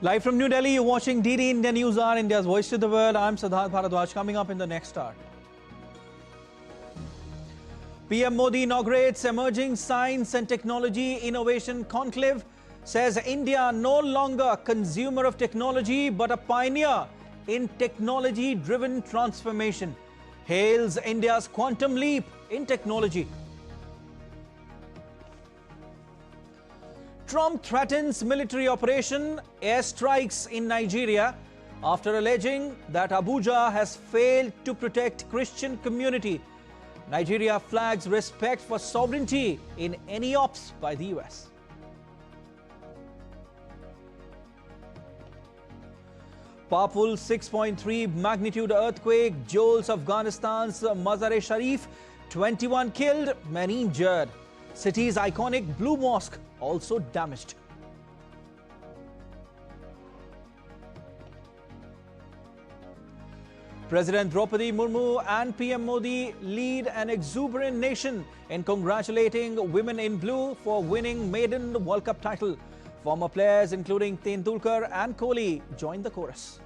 Live from New Delhi, you're watching DD India Newshour, India's voice to the world. I'm Siddharth Bharadwaj. Coming up in the next hour. PM Modi inaugurates Emerging Science and Technology Innovation Conclave. Says India no longer a consumer of technology but a pioneer in technology-driven transformation. Hails India's quantum leap in technology. Trump threatens military operation, airstrikes in Nigeria after alleging that Abuja has failed to protect Christian community. Nigeria flags respect for sovereignty in any ops by the US. Powerful 6.3 magnitude earthquake jolts Afghanistan's Mazar-e-Sharif, 21 killed, many injured. City's iconic Blue Mosque also damaged. President Draupadi Murmu and PM Modi lead an exuberant nation in congratulating women in blue for winning maiden World Cup title. Former players including Tendulkar and Kohli joined the chorus.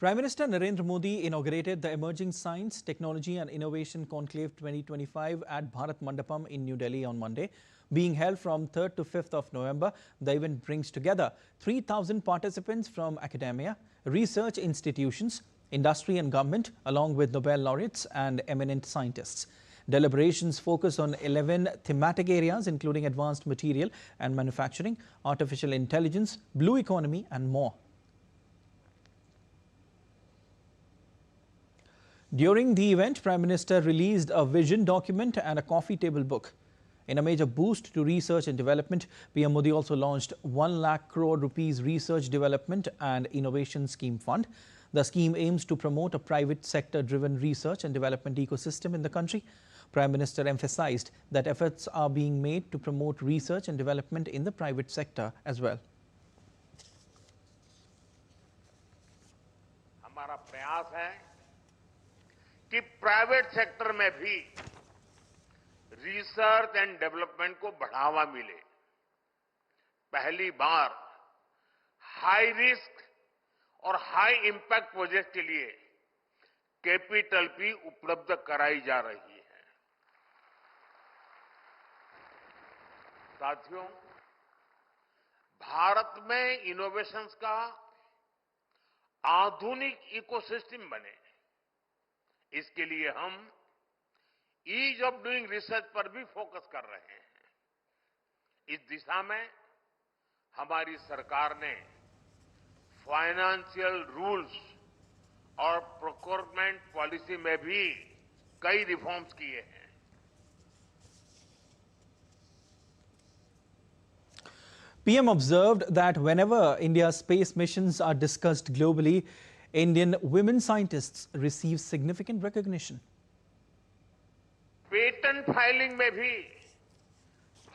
Prime Minister Narendra Modi inaugurated the Emerging Science, Technology and Innovation Conclave 2025 at Bharat Mandapam in New Delhi on Monday. Being held from 3rd to 5th of November, the event brings together 3,000 participants from academia, research institutions, industry and government, along with Nobel laureates and eminent scientists. Deliberations focus on 11 thematic areas including advanced material and manufacturing, artificial intelligence, blue economy and more. During the event, Prime Minister released a vision document and a coffee table book. In a major boost to research and development, PM Modi also launched 1 lakh crore rupees Research Development and Innovation Scheme Fund. The scheme aims to promote a private sector-driven research and development ecosystem in the country. Prime Minister emphasized that efforts are being made to promote research and development in the private sector as well. हमारा प्रयास है कि private sector में भी research and development को बढ़ावा मिले। पहली बार हाई रिस्क और हाई इंपैक्ट प्रोजेक्ट के लिए कैपिटल भी उपलब्ध कराई जा रही है। साथियों, भारत में इनोवेशंस का आधुनिक इकोसिस्टम बने, इसके लिए हम ईज ऑफ डूइंग रिसर्च पर भी फोकस कर रहे हैं। इस दिशा में हमारी सरकार ने फाइनेंशियल रूल्स और प्रोक्योरमेंट पॉलिसी में भी कई रिफॉर्म्स किए हैं। PM observed that whenever India's space missions are discussed globally, Indian women scientists receive significant recognition. Patent filing में भी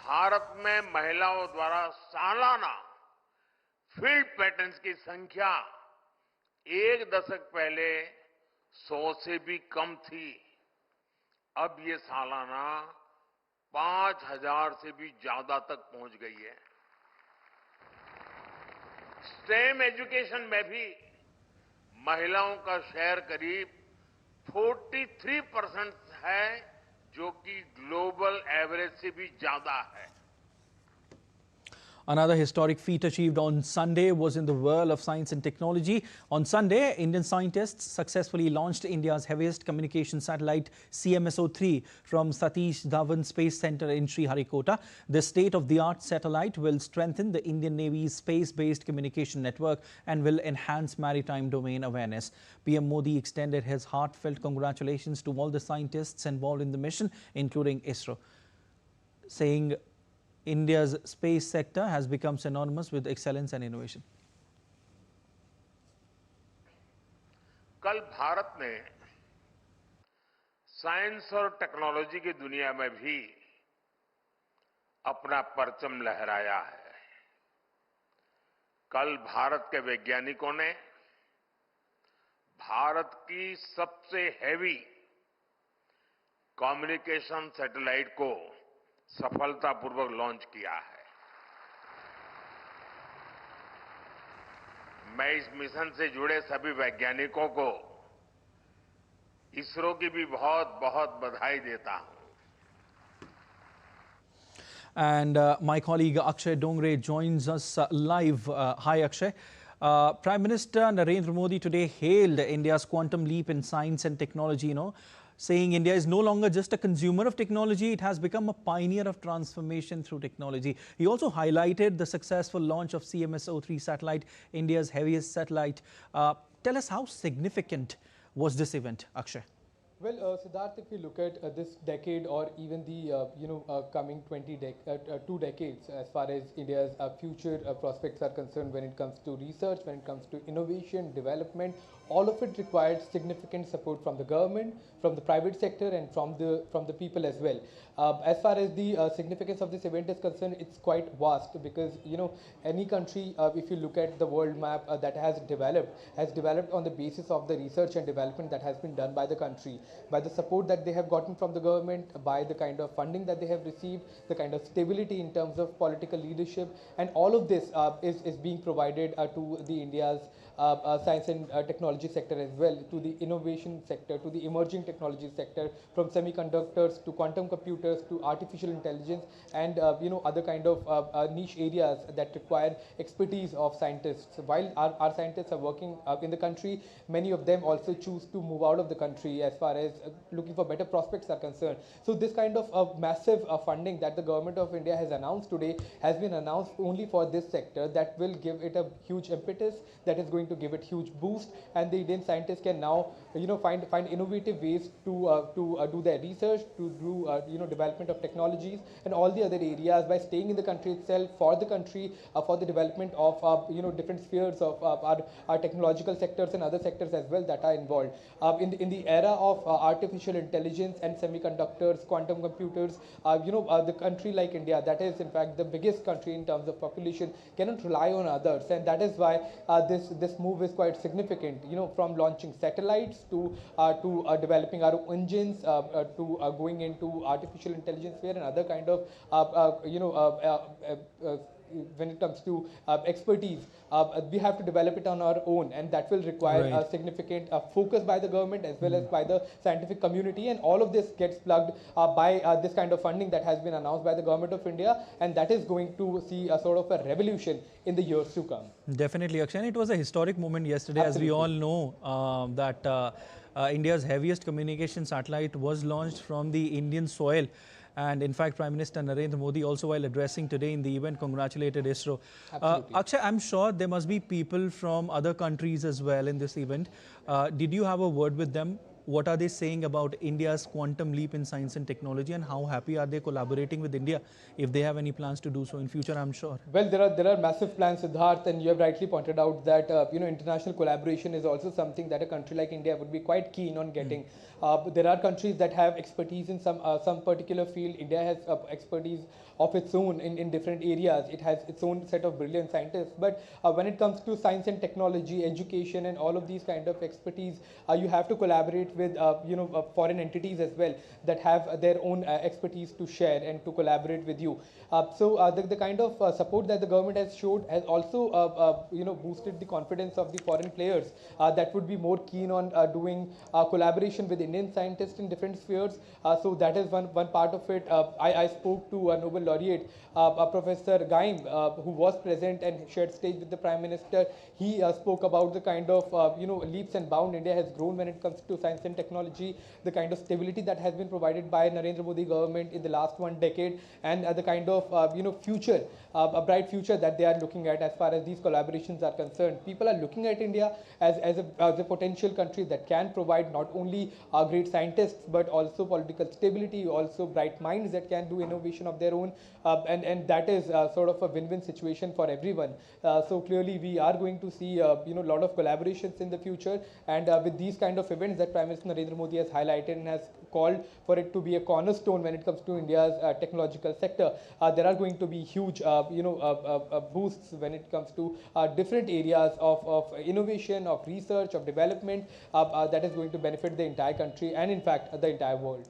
भारत में महिलाओं द्वारा सालाना फील्ड पेटेंट्स की संख्या एक दशक पहले 100 से भी कम थी। अब ये सालाना 5,000 से भी ज्यादा तक पहुंच गई है। स्टेम एजुकेशन में भी महिलाओं का शेयर करीब 43% है, जो कि ग्लोबल एवरेज से भी ज्यादा है। Another historic feat achieved on Sunday was in the world of science and technology. On Sunday, Indian scientists successfully launched India's heaviest communication satellite CMSO-3 from Satish Dhawan Space Center in Sriharikota. This state-of-the-art satellite will strengthen the Indian Navy's space-based communication network and will enhance maritime domain awareness. PM Modi extended his heartfelt congratulations to all the scientists involved in the mission, including ISRO, saying India's space sector has become synonymous with excellence and innovation. कल भारत ने science और technology की दुनिया में भी अपना परचम लहराया है। कल भारत के वैज्ञानिकों ने भारत की सबसे हैवी कम्युनिकेशन सैटेलाइट को सफलतापूर्वक लॉन्च किया है। मैं इस मिशन से जुड़े सभी वैज्ञानिकों को इसरो की भी बहुत बहुत बधाई देता हूं। And my colleague Akshay Dongre joins us live. Hi, Akshay. Prime Minister Narendra Modi today hailed India's quantum leap in science and technology, saying India is no longer just a consumer of technology, it has become a pioneer of transformation through technology. He also highlighted the successful launch of CMS-03 satellite, India's heaviest satellite. Tell us, how significant was this event, Akshay? Well, Siddharth, if we look at this decade or even the coming 2 decades, as far as India's future prospects are concerned, when it comes to research, when it comes to innovation, development, all of it required significant support from the government, from the private sector, and from the people as well. As far as the significance of this event is concerned, it's quite vast, because any country, if you look at the world map that has developed on the basis of the research and development that has been done by the country, by the support that they have gotten from the government, by the kind of funding that they have received, the kind of stability in terms of political leadership, and all of this is being provided to the India's science and technology sector as well, to the innovation sector, to the emerging technology sector, from semiconductors to quantum computers to artificial intelligence, and other kind of niche areas that require expertise of scientists. While our scientists are working in the country, many of them also choose to move out of the country as far as looking for better prospects are concerned. So this kind of massive funding that the government of India has announced today has been announced only for this sector, that will give it a huge impetus, that is going to give it huge boost, and the Indian scientists can now find innovative ways to do their research, to do development of technologies and all the other areas by staying in the country itself, for the country, for the development of different spheres of our technological sectors and other sectors as well that are involved. In the era of artificial intelligence and semiconductors, quantum computers, the country like India, that is in fact the biggest country in terms of population, cannot rely on others, and that is why this move is quite significant. From launching satellites to developing our engines, to going into artificial intelligence sphere and other kind of when it comes to expertise, we have to develop it on our own, and that will require a significant focus by the government as well as by the scientific community, and all of this gets plugged by this kind of funding that has been announced by the government of India, and that is going to see a sort of a revolution in the years to come. Definitely, Akshay. It was a historic moment yesterday. Absolutely. As we all know that India's heaviest communication satellite was launched from the Indian soil. And in fact, Prime Minister Narendra Modi also, while addressing today in the event, congratulated ISRO. Akshay, I'm sure there must be people from other countries as well in this event. Did you have a word with them? What are they saying about India's quantum leap in science and technology, and how happy are they collaborating with India, if they have any plans to do so in future, I'm sure? Well, there are massive plans, Siddharth, and you have rightly pointed out that international collaboration is also something that a country like India would be quite keen on getting. There are countries that have expertise in some particular field. India has expertise of its own in different areas. It has its own set of brilliant scientists. But when it comes to science and technology, education, and all of these kind of expertise, you have to collaborate with foreign entities as well that have their own expertise to share and to collaborate with you. So the kind of support that the government has showed has also boosted the confidence of the foreign players that would be more keen on doing collaboration with Indian scientists in different spheres. So that is one part of it. I spoke to a Nobel laureate, Professor Gaim, who was present and shared stage with the Prime Minister. He spoke about the kind of leaps and bounds India has grown when it comes to science and technology, the kind of stability that has been provided by Narendra Modi government in the last 1 decade, and the kind of future, a bright future that they are looking at as far as these collaborations are concerned. People are looking at India as a potential country that can provide not only great scientists but also political stability, also bright minds that can do innovation of their own, and that is sort of a win-win situation for everyone. So clearly we are going to see a lot of collaborations in the future, and with these kind of events that Prime Minister Narendra Modi has highlighted and has called for it to be a cornerstone when it comes to India's technological sector, there are going to be huge boosts when it comes to different areas of innovation, of research, of development, that is going to benefit the entire country and in fact the entire world.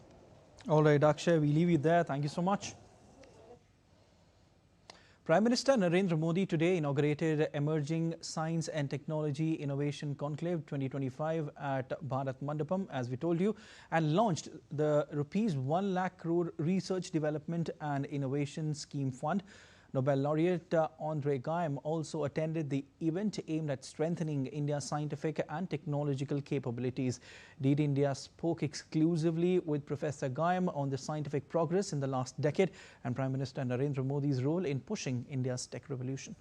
All right, Akshay, we leave you there. Thank you so much. Prime Minister Narendra Modi today inaugurated Emerging Science and Technology Innovation Conclave 2025 at Bharat Mandapam, as we told you, and launched the ₹1 lakh crore Research Development and Innovation Scheme Fund. Nobel laureate Andre Geim also attended the event aimed at strengthening India's scientific and technological capabilities. DD India spoke exclusively with Professor Geim on the scientific progress in the last decade and Prime Minister Narendra Modi's role in pushing India's tech revolution.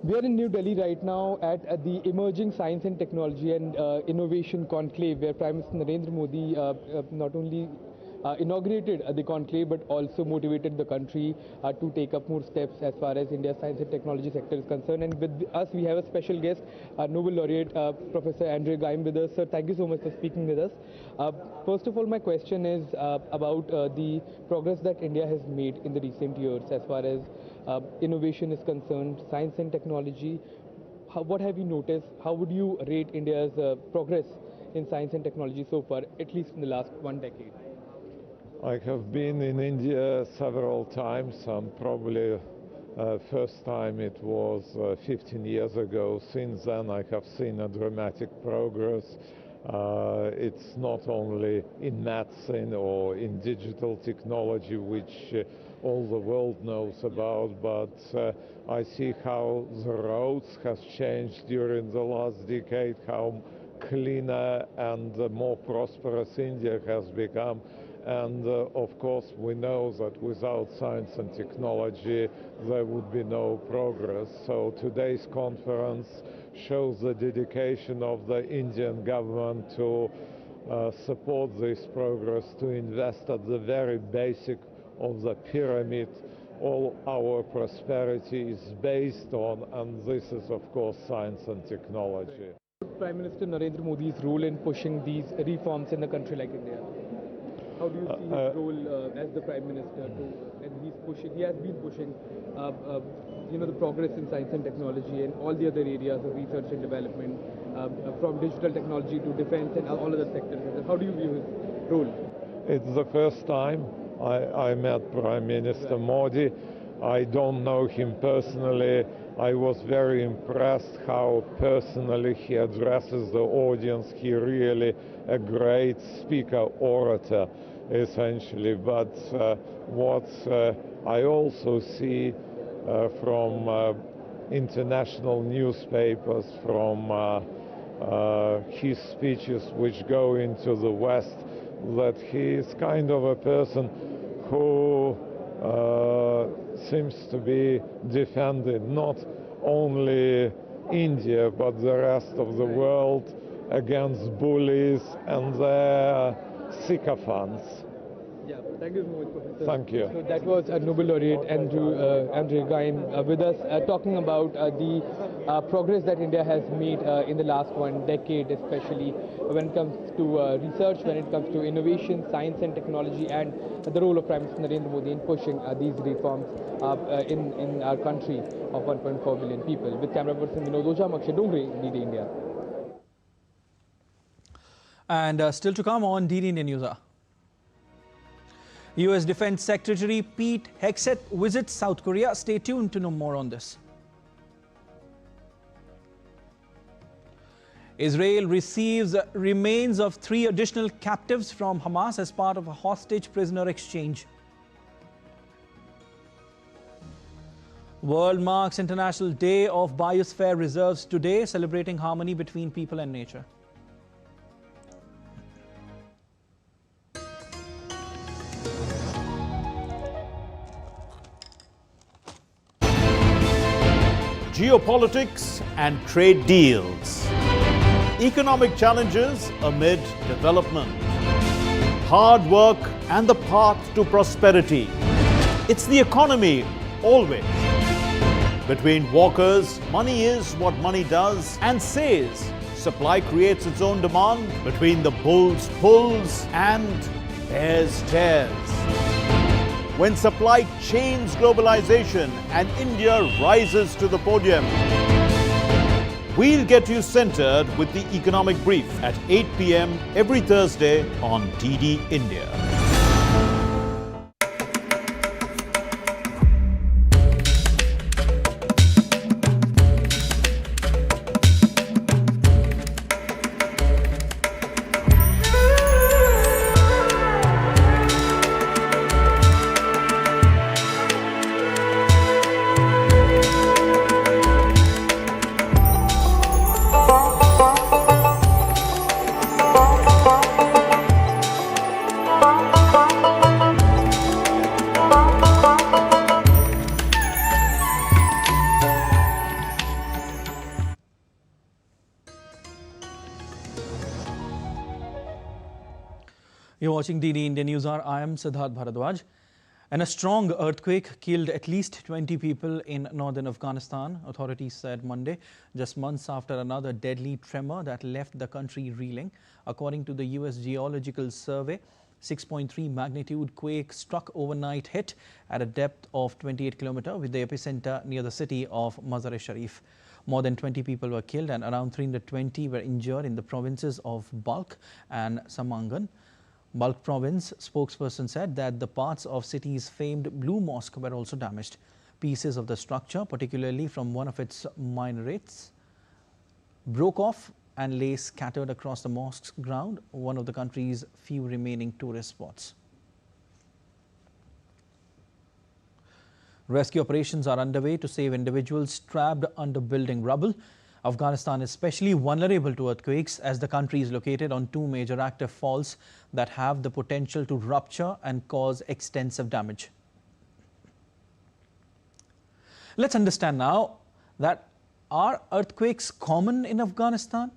We are in New Delhi right now at the Emerging Science and Technology and Innovation Conclave, where Prime Minister Narendra Modi not only inaugurated the conclave but also motivated the country to take up more steps as far as India's science and technology sector is concerned. And with us we have a special guest, Nobel laureate Professor Andre Geim with us. Sir, thank you so much for speaking with us. First of all, my question is about the progress that India has made in the recent years as far as innovation is concerned, science and technology. What have you noticed? How would you rate India's progress in science and technology so far, at least in the last 1 decade? I have been in India several times, and probably first time it was 15 years ago. Since then I have seen a dramatic progress. It's not only in medicine or in digital technology, which all the world knows about, but I see how the roads has changed during the last decade, how cleaner and more prosperous India has become. And of course we know that without science and technology there would be no progress. So today's conference shows the dedication of the Indian government to support this progress, to invest at the very basic of the pyramid. All our prosperity is based on, and this is of course science and technology. Prime Minister Narendra Modi's role in pushing these reforms in a country like India? How do you see his role as the Prime Minister? And he has been pushing, the progress in science and technology and all the other areas of research and development, from digital technology to defense and all other sectors. How do you view his role? It's the first time I met Prime Minister Modi. I don't know him personally. I was very impressed how personally he addresses the audience. He really a great speaker, orator, essentially. But what I also see from international newspapers, from his speeches which go into the West, that he is kind of a person who seems to be defending not only India but the rest of the world against bullies and their sycophants. Yeah, thank you so much, Professor. Thank you. So that was Nobel laureate Andre Geim with us, talking about the progress that India has made in the last 1 decade, especially when it comes to research, when it comes to innovation, science and technology, and the role of Prime Minister Narendra Modi in pushing these reforms in our country of 1.4 billion people. With camera person Vinod Oja, Akshay Dongre, DD India. And still to come on DD India Newshour. US Defense Secretary Pete Hegseth visits South Korea. Stay tuned to know more on this. Israel receives remains of 3 additional captives from Hamas as part of a hostage prisoner exchange. World marks International Day of Biosphere Reserves today, celebrating harmony between people and nature. geopolitics and trade deals. Economic challenges amid development. Hard work and the path to prosperity. It's the economy, always. Between walkers, money is what money does and says. Supply creates its own demand. Between the bulls pulls and bears tears. When supply chains globalization and India rises to the podium. We'll get you centered with the economic brief at 8 p.m. every Thursday on DD India. You're watching DD India Newshour. I am Siddharth Bharadwaj. And a strong earthquake killed at least 20 people in northern Afghanistan, authorities said Monday, just months after another deadly tremor that left the country reeling. According to the US Geological Survey, 6.3 magnitude quake struck overnight, hit at a depth of 28 kilometers with the epicenter near the city of Mazar-e-Sharif. More than 20 people were killed and around 320 were injured in the provinces of Balkh and Samangan. Balkh province spokesperson said that the parts of city's famed Blue Mosque were also damaged. Pieces of the structure, particularly from one of its minarets, broke off and lay scattered across the mosque's ground, one of the country's few remaining tourist spots. Rescue operations are underway to save individuals trapped under building rubble. Afghanistan is especially vulnerable to earthquakes as the country is located on two major active faults that have the potential to rupture and cause extensive damage. Let's understand now that are earthquakes common in Afghanistan?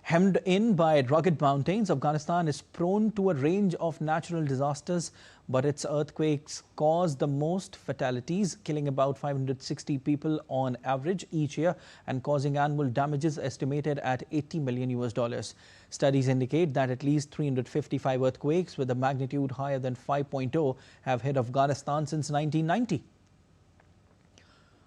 Hemmed in by rugged mountains, Afghanistan is prone to a range of natural disasters, but its earthquakes cause the most fatalities, killing about 560 people on average each year and causing annual damages estimated at $80 million. Studies indicate that at least 355 earthquakes with a magnitude higher than 5.0 have hit Afghanistan since 1990.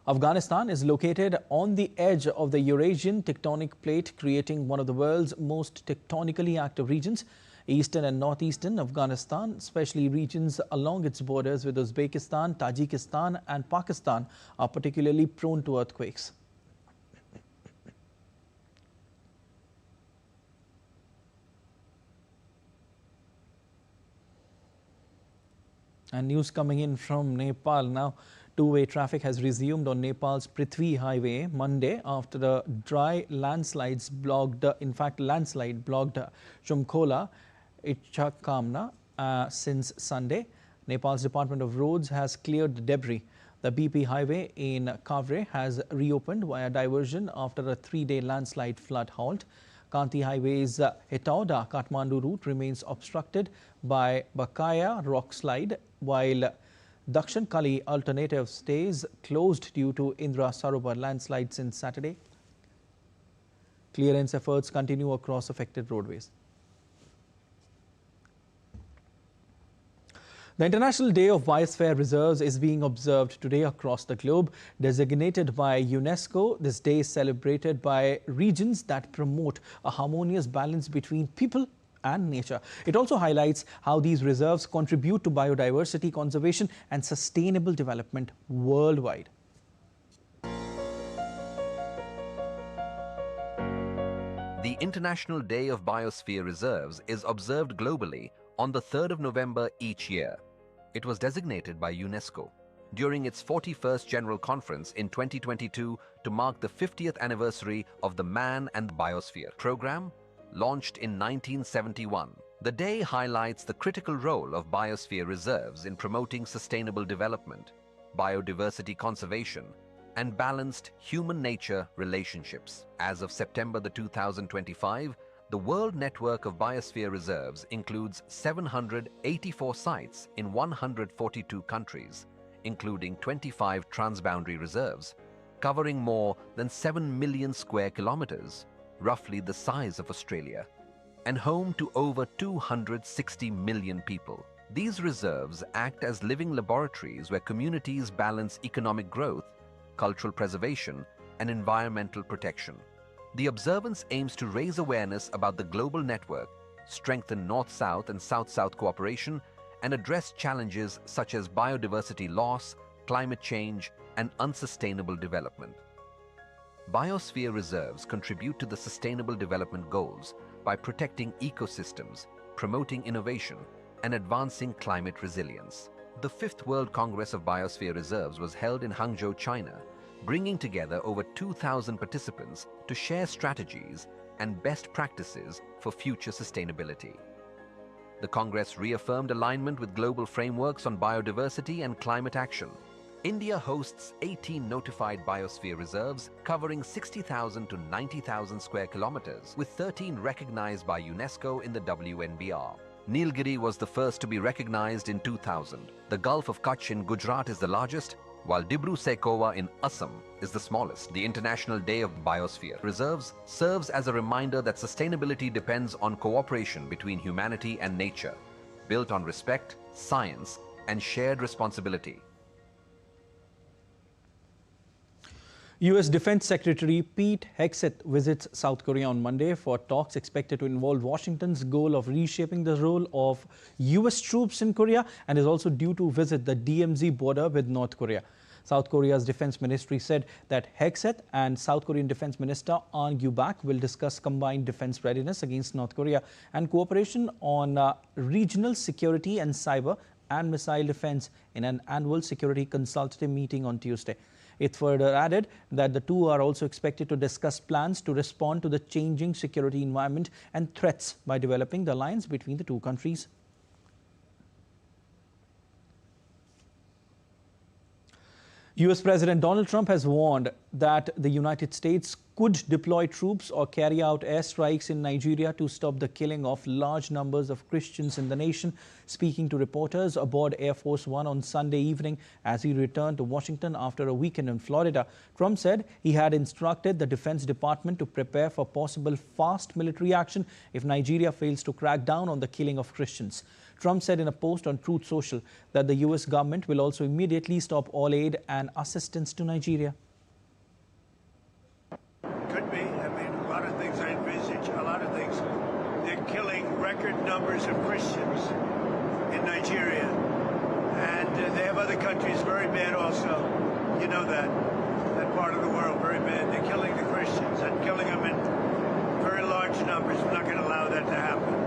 Afghanistan is located on the edge of the Eurasian tectonic plate, creating one of the world's most tectonically active regions. Eastern and northeastern Afghanistan, especially regions along its borders with Uzbekistan, Tajikistan and Pakistan, are particularly prone to earthquakes. And news coming in from Nepal now. Two-way traffic has resumed on Nepal's Prithvi Highway Monday after a landslide blocked Shumkhola Ichakamna since Sunday. Nepal's Department of Roads has cleared the debris. The BP highway in Kavre has reopened via diversion after a three-day landslide flood halt. Kanti Highway's Hetauda Kathmandu route remains obstructed by Bakaya rock slide, while Dakshin Kali alternative stays closed due to Indra Sarovar landslide since Saturday. Clearance efforts continue across affected roadways. The International Day of Biosphere Reserves is being observed today across the globe. Designated by UNESCO, this day is celebrated by regions that promote a harmonious balance between people and nature. It also highlights how these reserves contribute to biodiversity conservation and sustainable development worldwide. The International Day of Biosphere Reserves is observed globally on the 3rd of November each year. It was designated by UNESCO during its 41st General Conference in 2022 to mark the 50th anniversary of the Man and the Biosphere program, launched in 1971. The day highlights the critical role of biosphere reserves in promoting sustainable development, biodiversity conservation, and balanced human-nature relationships. As of September 2025, the World Network of Biosphere Reserves includes 784 sites in 142 countries, including 25 transboundary reserves, covering more than 7 million square kilometers, roughly the size of Australia, and home to over 260 million people. These reserves act as living laboratories where communities balance economic growth, cultural preservation, and environmental protection. The observance aims to raise awareness about the global network, strengthen North-South and South-South cooperation, and address challenges such as biodiversity loss, climate change, and unsustainable development. Biosphere reserves contribute to the Sustainable Development Goals by protecting ecosystems, promoting innovation, and advancing climate resilience. The 5th World Congress of Biosphere Reserves was held in Hangzhou, China, bringing together over 2,000 participants to share strategies and best practices for future sustainability. The Congress reaffirmed alignment with global frameworks on biodiversity and climate action. India hosts 18 notified biosphere reserves covering 60,000 to 90,000 square kilometers, with 13 recognized by UNESCO in the WNBR. Nilgiri was the first to be recognized in 2000. The Gulf of Kutch in Gujarat is the largest, while Dibru-Saikhowa in Assam is the smallest. The International Day of Biosphere Reserves serves as a reminder that sustainability depends on cooperation between humanity and nature, built on respect, science, and shared responsibility. U.S. Defense Secretary Pete Hegseth visits South Korea on Monday for talks expected to involve Washington's goal of reshaping the role of U.S. troops in Korea, and is also due to visit the DMZ border with North Korea. South Korea's defense ministry said that Hegseth and South Korean Defense Minister Ahn Gyubak will discuss combined defense readiness against North Korea and cooperation on regional security and cyber and missile defense in an annual security consultative meeting on Tuesday. It further added that the two are also expected to discuss plans to respond to the changing security environment and threats by developing the alliance between the two countries. U.S. President Donald Trump has warned that the United States could deploy troops or carry out airstrikes in Nigeria to stop the killing of large numbers of Christians in the nation. Speaking to reporters aboard Air Force One on Sunday evening as he returned to Washington after a weekend in Florida, Trump said he had instructed the Defense Department to prepare for possible fast military action if Nigeria fails to crack down on the killing of Christians. Trump said in a post on Truth Social that the U.S. government will also immediately stop all aid and assistance to Nigeria. Could be. I mean, a lot of things I envisage, a lot of things. They're killing record numbers of Christians in Nigeria. And they have other countries very bad also. You know that. That part of the world, very bad. They're killing the Christians and killing them in very large numbers. We're not going to allow that to happen.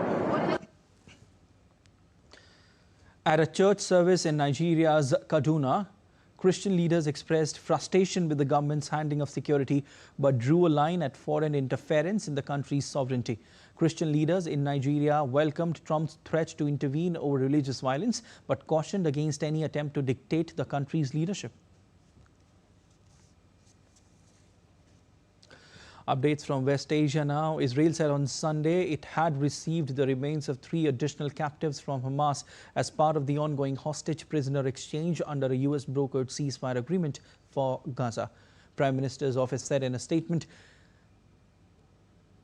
At a church service in Nigeria's Kaduna, Christian leaders expressed frustration with the government's handling of security, but drew a line at foreign interference in the country's sovereignty. Christian leaders in Nigeria welcomed Trump's threat to intervene over religious violence, but cautioned against any attempt to dictate the country's leadership. Updates from West Asia now. Israel said on Sunday it had received the remains of 3 additional captives from Hamas as part of the ongoing hostage prisoner exchange under a U.S. brokered ceasefire agreement for Gaza. Prime Minister's office said in a statement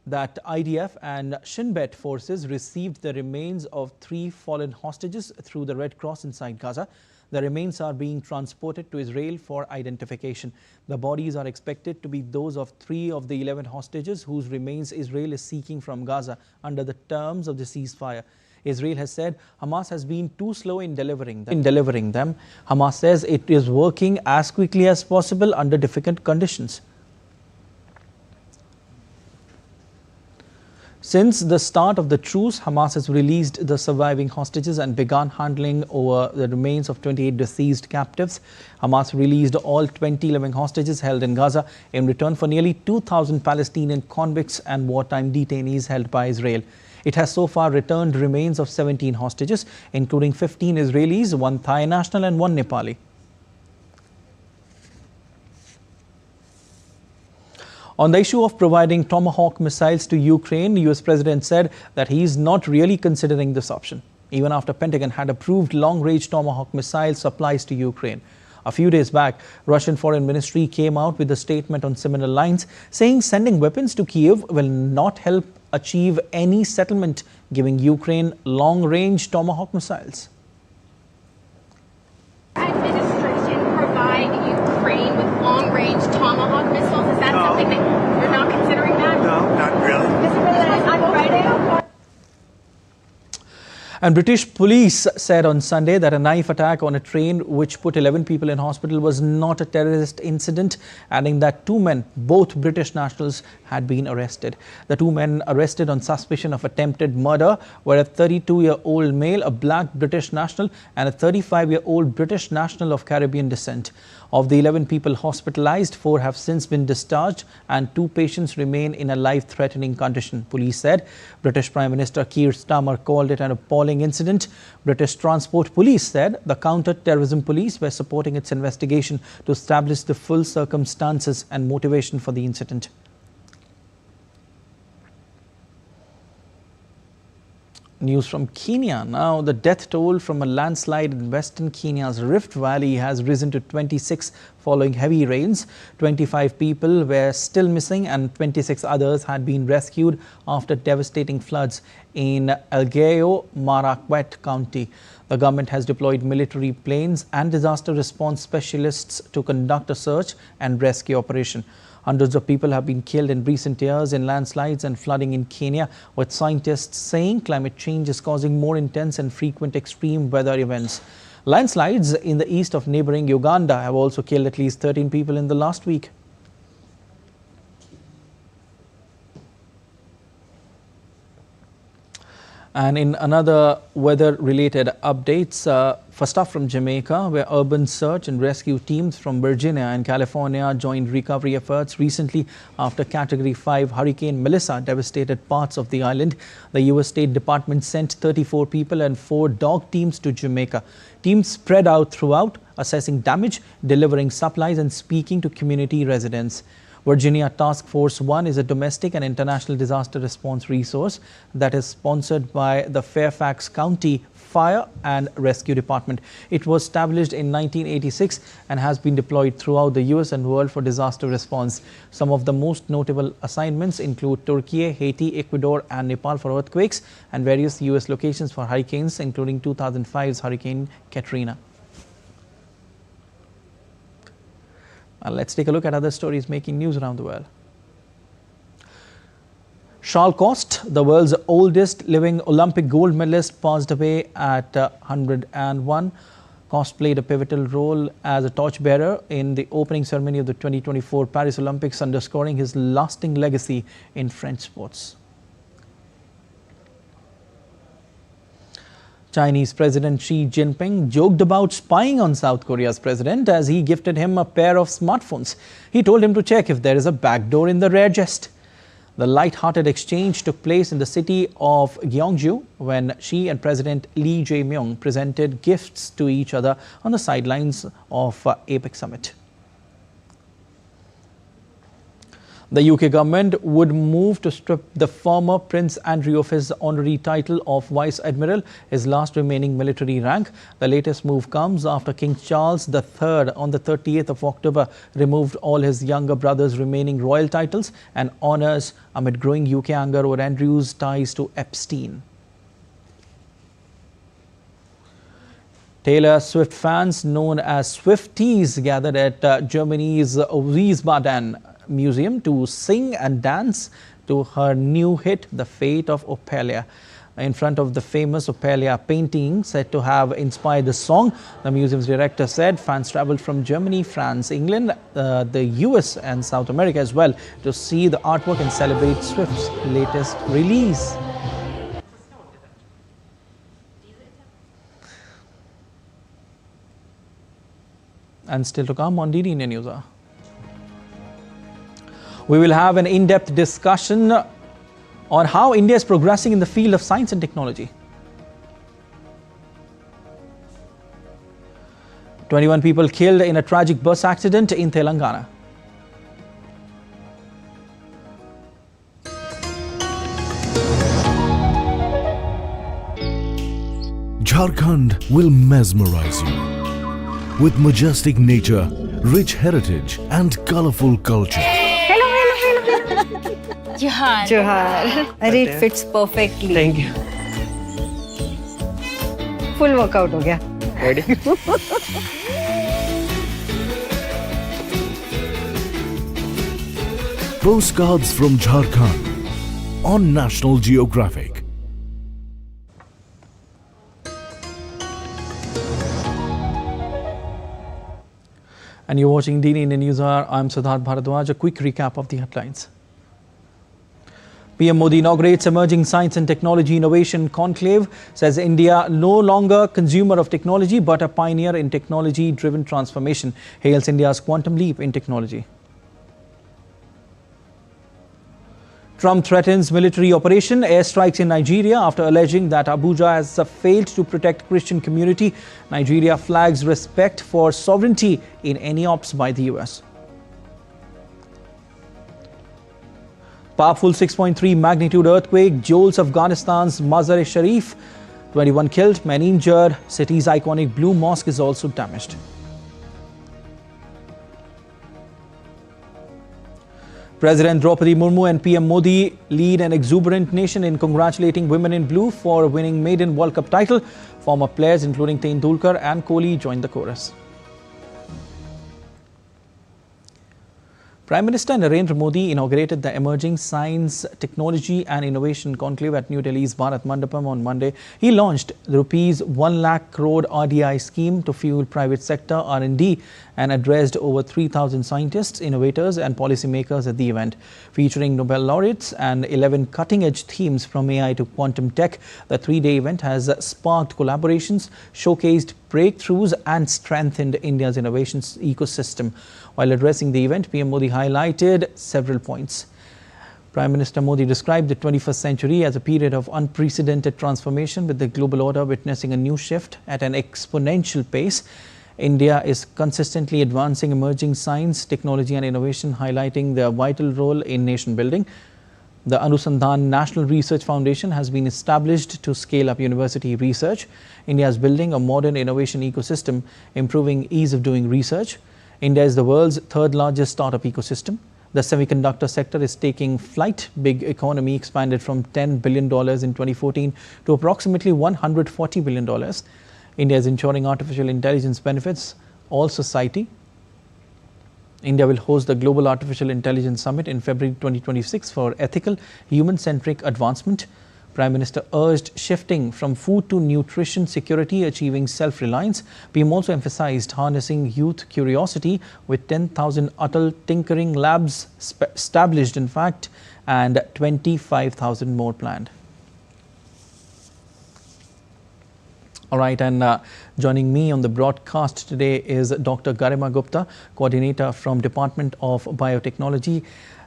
that IDF and Shin Bet forces received the remains of 3 fallen hostages through the Red Cross inside Gaza. The remains are being transported to Israel for identification. The bodies are expected to be those of 3 of the 11 hostages whose remains Israel is seeking from Gaza under the terms of the ceasefire. Israel has said Hamas has been too slow in delivering them. Hamas says it is working as quickly as possible under difficult conditions. Since the start of the truce, Hamas has released the surviving hostages and begun handling over the remains of 28 deceased captives. Hamas released all 20 living hostages held in Gaza in return for nearly 2,000 Palestinian convicts and wartime detainees held by Israel. It has so far returned remains of 17 hostages, including 15 Israelis, 1 Thai national and 1 Nepali. On the issue of providing Tomahawk missiles to Ukraine, the US President said that he is not really considering this option, even after Pentagon had approved long-range Tomahawk missile supplies to Ukraine. A few days back, Russian Foreign Ministry came out with a statement on similar lines, saying sending weapons to Kyiv will not help achieve any settlement, giving Ukraine long-range Tomahawk missiles. Administration provide Ukraine with long-range Tomahawk missiles? Is that something that you're not considering that? No, not really. On Friday? And British police said on Sunday that a knife attack on a train which put 11 people in hospital was not a terrorist incident, adding that 2 men, both British nationals, had been arrested. The 2 men arrested on suspicion of attempted murder were a 32-year-old male, a black British national, and a 35-year-old British national of Caribbean descent. Of the 11 people hospitalized, 4 have since been discharged and 2 patients remain in a life-threatening condition, police said. British Prime Minister Keir Starmer called it an appalling incident. British Transport Police said the counter-terrorism police were supporting its investigation to establish the full circumstances and motivation for the incident. News from Kenya. Now, the death toll from a landslide in western Kenya's Rift Valley has risen to 26 following heavy rains. 25 people were still missing and 26 others had been rescued after devastating floods in Elgeyo Marakwet County. The government has deployed military planes and disaster response specialists to conduct a search and rescue operation. Hundreds of people have been killed in recent years in landslides and flooding in Kenya, with scientists saying climate change is causing more intense and frequent extreme weather events. Landslides in the east of neighboring Uganda have also killed at least 13 people in the last week. And in another weather-related updates, first up from Jamaica, where urban search and rescue teams from Virginia and California joined recovery efforts recently after Category 5 Hurricane Melissa devastated parts of the island. The U.S. State Department sent 34 people and 4 dog teams to Jamaica. Teams spread out throughout, assessing damage, delivering supplies and speaking to community residents. Virginia Task Force 1 is a domestic and international disaster response resource that is sponsored by the Fairfax County Fire and Rescue Department. It was established in 1986 and has been deployed throughout the US and world for disaster response. Some of the most notable assignments include Turkey, Haiti, Ecuador and Nepal for earthquakes and various US locations for hurricanes, including 2005's Hurricane Katrina. Let's take a look at other stories making news around the world. Charles Coste, the world's oldest living Olympic gold medalist, passed away at 101. Coste played a pivotal role as a torchbearer in the opening ceremony of the 2024 Paris Olympics, underscoring his lasting legacy in French sports. Chinese President Xi Jinping joked about spying on South Korea's president as he gifted him a pair of smartphones. He told him to check if there is a backdoor in the rare jest. The light-hearted exchange took place in the city of Gyeongju when Xi and President Lee Jae-myung presented gifts to each other on the sidelines of APEC summit. The UK government would move to strip the former Prince Andrew of his honorary title of Vice Admiral, his last remaining military rank. The latest move comes after King Charles III on the 30th of October removed all his younger brother's remaining royal titles and honours amid growing UK anger over Andrew's ties to Epstein. Taylor Swift fans known as Swifties gathered at Germany's Wiesbaden Museum to sing and dance to her new hit, The Fate of Ophelia. In front of the famous Ophelia painting said to have inspired the song, the museum's director said fans travelled from Germany, France, England, the US and South America as well to see the artwork and celebrate Swift's latest release. And still to come on DD India Newshour. We will have an in-depth discussion on how India is progressing in the field of science and technology. 21 people killed in a tragic bus accident in Telangana. Jharkhand will mesmerize you with majestic nature, rich heritage and colorful culture. Hello. Johar. It fits perfectly. Thank you. Full workout हो गया. Ready? Postcards from Jharkhand on National Geographic. And you're watching DD India Newshour. I'm Siddharth Bharadwaj. A quick recap of the headlines. PM Modi inaugurates Emerging Science and Technology Innovation Conclave, says India no longer consumer of technology but a pioneer in technology-driven transformation, hails India's quantum leap in technology. Trump threatens military operation, airstrikes in Nigeria after alleging that Abuja has failed to protect Christian community. Nigeria flags respect for sovereignty in any ops by the US. Powerful 6.3 magnitude earthquake jolts Afghanistan's Mazar-e-Sharif. 21 killed, many injured. City's iconic Blue Mosque is also damaged. President Draupadi Murmu and PM Modi lead an exuberant nation in congratulating women in blue for winning Maiden World Cup title. Former players including Tendulkar and Kohli joined the chorus. Prime Minister Narendra Modi inaugurated the Emerging Science, Technology and Innovation Conclave at New Delhi's Bharat Mandapam on Monday. He launched the Rs 1 lakh crore RDI scheme to fuel private sector R&D and addressed over 3,000 scientists, innovators and policymakers at the event. Featuring Nobel laureates and 11 cutting-edge themes from AI to quantum tech, the three-day event has sparked collaborations, showcased breakthroughs and strengthened India's innovations ecosystem. While addressing the event, PM Modi highlighted several points. Prime Minister Modi described the 21st century as a period of unprecedented transformation, with the global order witnessing a new shift at an exponential pace. India is consistently advancing emerging science, technology and innovation, highlighting their vital role in nation building. The Anusandhan National Research Foundation has been established to scale up university research. India is building a modern innovation ecosystem, improving ease of doing research. India is the world's third largest startup ecosystem. The semiconductor sector is taking flight. Big economy expanded from $10 billion in 2014 to approximately $140 billion. India is ensuring artificial intelligence benefits all society. India will host the Global Artificial Intelligence Summit in February 2026 for ethical, human-centric advancement. Prime Minister urged shifting from food to nutrition security, achieving self-reliance. PM also emphasized harnessing youth curiosity with 10,000 Atal tinkering labs established, in fact, and 25,000 more planned. All right, and joining me on the broadcast today is Dr. Garima Gupta, coordinator from Department of Biotechnology,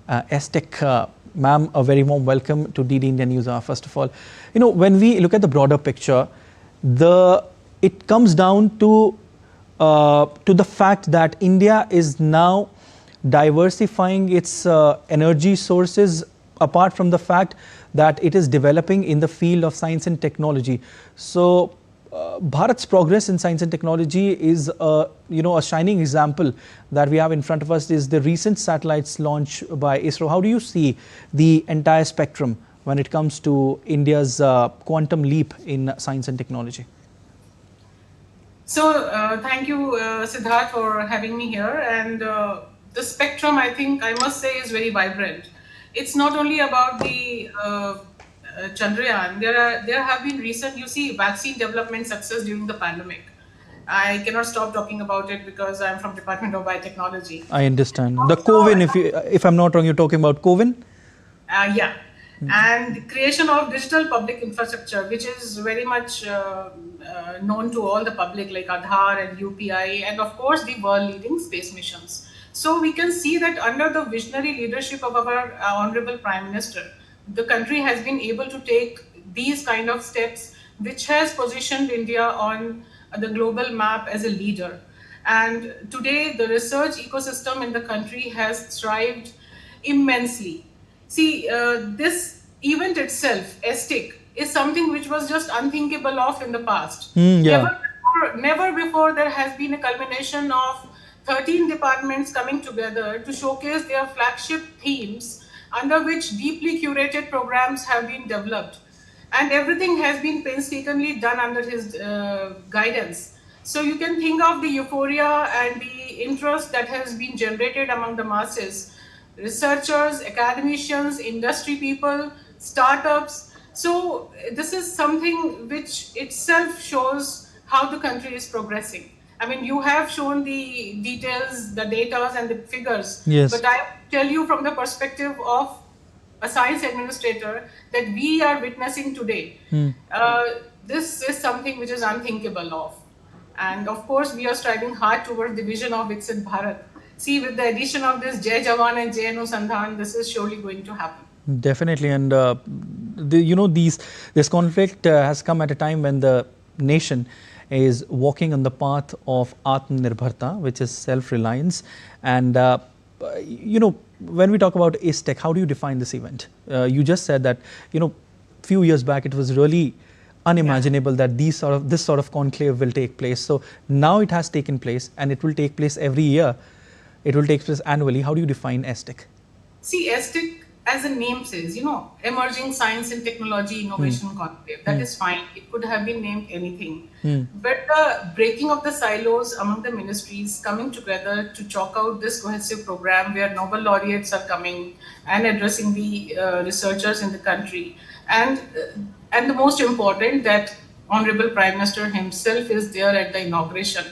STech. Ma'am, a very warm welcome to DD India Newshour. First of all, when we look at the broader picture, it comes down to the fact that India is now diversifying its energy sources, apart from the fact that it is developing in the field of science and technology. So Bharat's progress in science and technology is a shining example that we have in front of us is the recent satellites launch by ISRO. How do you see the entire spectrum when it comes to India's quantum leap in science and technology? So thank you, Siddharth, for having me here. And the spectrum, I think I must say, is very vibrant. It's not only about the Chandrayaan. There have been recent, vaccine development success during the pandemic. I cannot stop talking about it because I'm from Department of Biotechnology. I understand. The COVID, if I'm not wrong, you're talking about COVID? Yeah. And the creation of digital public infrastructure, which is very much known to all the public, like Aadhaar and UPI, and of course the world-leading space missions. So we can see that under the visionary leadership of our Honorable Prime Minister, the country has been able to take these kind of steps, which has positioned India on the global map as a leader. And today, the research ecosystem in the country has thrived immensely. See, this event itself, ESTIC, is something which was just unthinkable of in the past. Yeah. Never before there has been a culmination of 13 departments coming together to showcase their flagship themes, under which deeply curated programs have been developed. And everything has been painstakingly done under his guidance. So you can think of the euphoria and the interest that has been generated among the masses, researchers, academicians, industry people, startups. So this is something which itself shows how the country is progressing. I mean, you have shown the details, the data and the figures, Yes. but I tell you from the perspective of a science administrator that we are witnessing today. This is something which is unthinkable of. And of course, we are striving hard towards the vision of Viksit Bharat. See, with the addition of this Jai Jawan and Jai Anusandhan, this is surely going to happen. Definitely. And, this conflict has come at a time when the nation is walking on the path of Atmanirbharta, which is self-reliance. And, when we talk about ISTEC, how do you define this event? You just said that, few years back, it was really unimaginable that this sort of conclave will take place. So now it has taken place, and it will take place every year. It will take place annually. How do you define ISTEC? See, ISTEC, as the name says, Emerging Science and Technology Innovation Conclave. That is fine. It could have been named anything. But the breaking of the silos among the ministries, coming together to chalk out this cohesive program where Nobel laureates are coming and addressing the researchers in the country. And the most important, that Honorable Prime Minister himself is there at the inauguration.